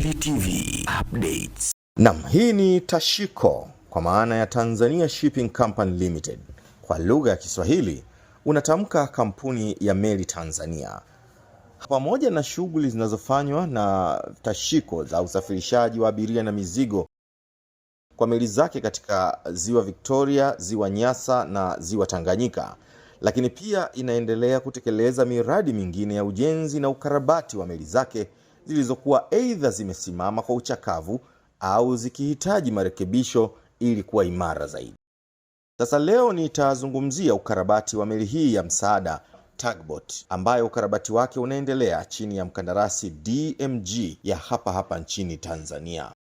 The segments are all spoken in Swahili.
Meli TV Updates. Naam, hii ni Tashiko kwa maana ya Tanzania Shipping Company Limited. Kwa lugha ya Kiswahili unatamka kampuni ya meli Tanzania. Pamoja na shughuli zinazofanywa na Tashiko za usafirishaji wa abiria na mizigo kwa meli zake katika Ziwa Victoria, Ziwa Nyasa na Ziwa Tanganyika, lakini pia inaendelea kutekeleza miradi mingine ya ujenzi na ukarabati wa meli zake zilizokuwa aidha zimesimama kwa uchakavu au zikihitaji marekebisho ili kuwa imara zaidi. Sasa leo nitazungumzia ukarabati wa meli hii ya msaada Tugboat, ambayo ukarabati wake unaendelea chini ya mkandarasi DMG ya hapa nchini Tanzania.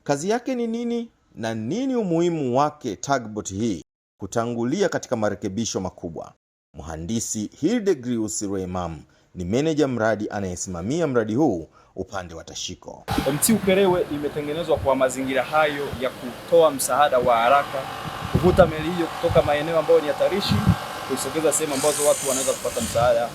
Kazi yake ni nini na nini umuhimu wake Tugboat hii kutangulia katika marekebisho makubwa? Mhandisi Hildegrius Reimam ni meneja mradi anayesimamia mradi huu upande wa Tashiko. MT Ukerewe imetengenezwa kwa mazingira hayo ya kutoa msaada wa haraka, kuvuta meli hiyo kutoka maeneo ambayo ni hatarishi, kuisogeza sehemu ambazo watu wanaweza kupata msaada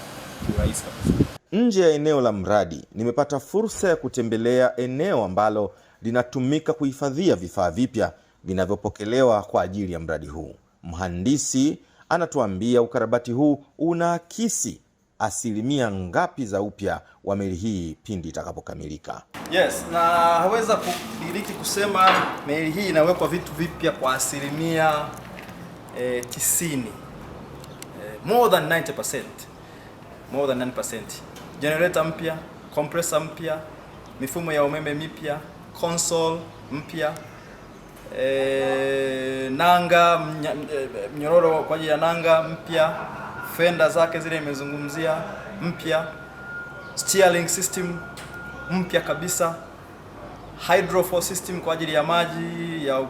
kirahisi kabisa. Nje ya eneo la mradi, nimepata fursa ya kutembelea eneo ambalo linatumika kuhifadhia vifaa vipya vinavyopokelewa kwa ajili ya mradi huu. Mhandisi anatuambia ukarabati huu unaakisi asilimia ngapi za upya wa meli hii pindi itakapokamilika. Yes, na haweza kudiriki kusema meli hii inawekwa vitu vipya kwa asilimia 90. More than 90%. More than 90%. Generator mpya, compressor mpya, mifumo ya umeme mipya, console mpya, nanga, mnyororo kwa ajili ya nanga mpya, fenda zake zile imezungumzia mpya, steering system mpya kabisa, hydrofor system kwa ajili ya maji ya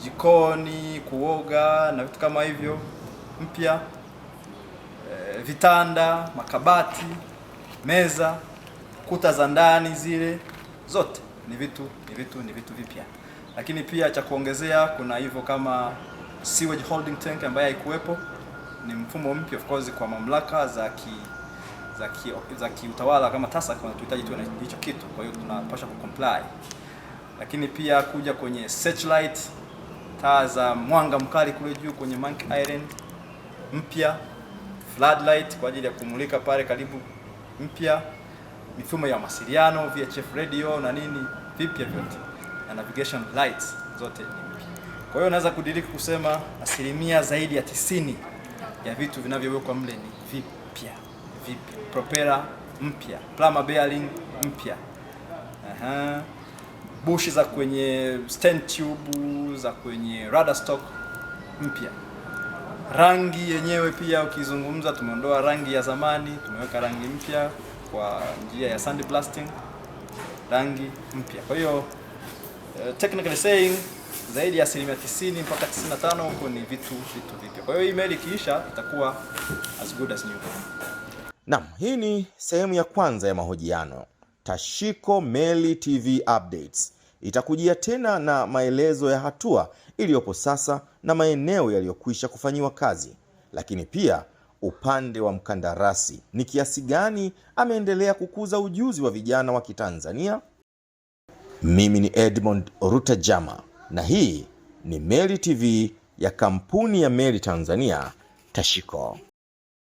jikoni, kuoga na vitu kama hivyo mpya, vitanda, makabati, meza, kuta za ndani zile zote ni vitu vipya. Lakini pia cha kuongezea kuna hivyo kama sewage holding tank ambayo haikuwepo, ni mfumo mpya of course kwa mamlaka za kiutawala kama TASAC wanatuhitaji tu na hicho kitu, kwa hiyo tunapaswa kucomply. Lakini pia kuja kwenye searchlight, taa za mwanga mkali kule juu kwenye Monkey Island mpya, floodlight kwa ajili ya kumulika pale karibu mpya, mifumo ya mawasiliano VHF radio na nini vipya vyote, na navigation lights zote ni mpya. Kwa hiyo naweza kudiriki kusema asilimia zaidi ya 90 ya vitu vinavyowekwa mle ni vipya. Propeller mpya, plumber bearing mpya, bushi za kwenye stern tube za kwenye rudder stock mpya. Rangi yenyewe pia ukizungumza, tumeondoa rangi ya zamani, tumeweka rangi mpya kwa njia ya sandblasting, rangi mpya. Kwa hiyo technically saying zaidi ya asilimia 90 mpaka 95 huko ni vitu vipya. Kwa hiyo email ikiisha itakuwa as good as new. Naam, hii ni sehemu ya kwanza ya mahojiano. Tashiko Meli TV Updates itakujia tena na maelezo ya hatua iliyopo sasa na maeneo yaliyokwisha kufanyiwa kazi, lakini pia upande wa mkandarasi ni kiasi gani ameendelea kukuza ujuzi wa vijana wa Kitanzania. Mimi ni Edmond Rutajama na hii ni Meli TV ya kampuni ya Meli Tanzania Tashiko.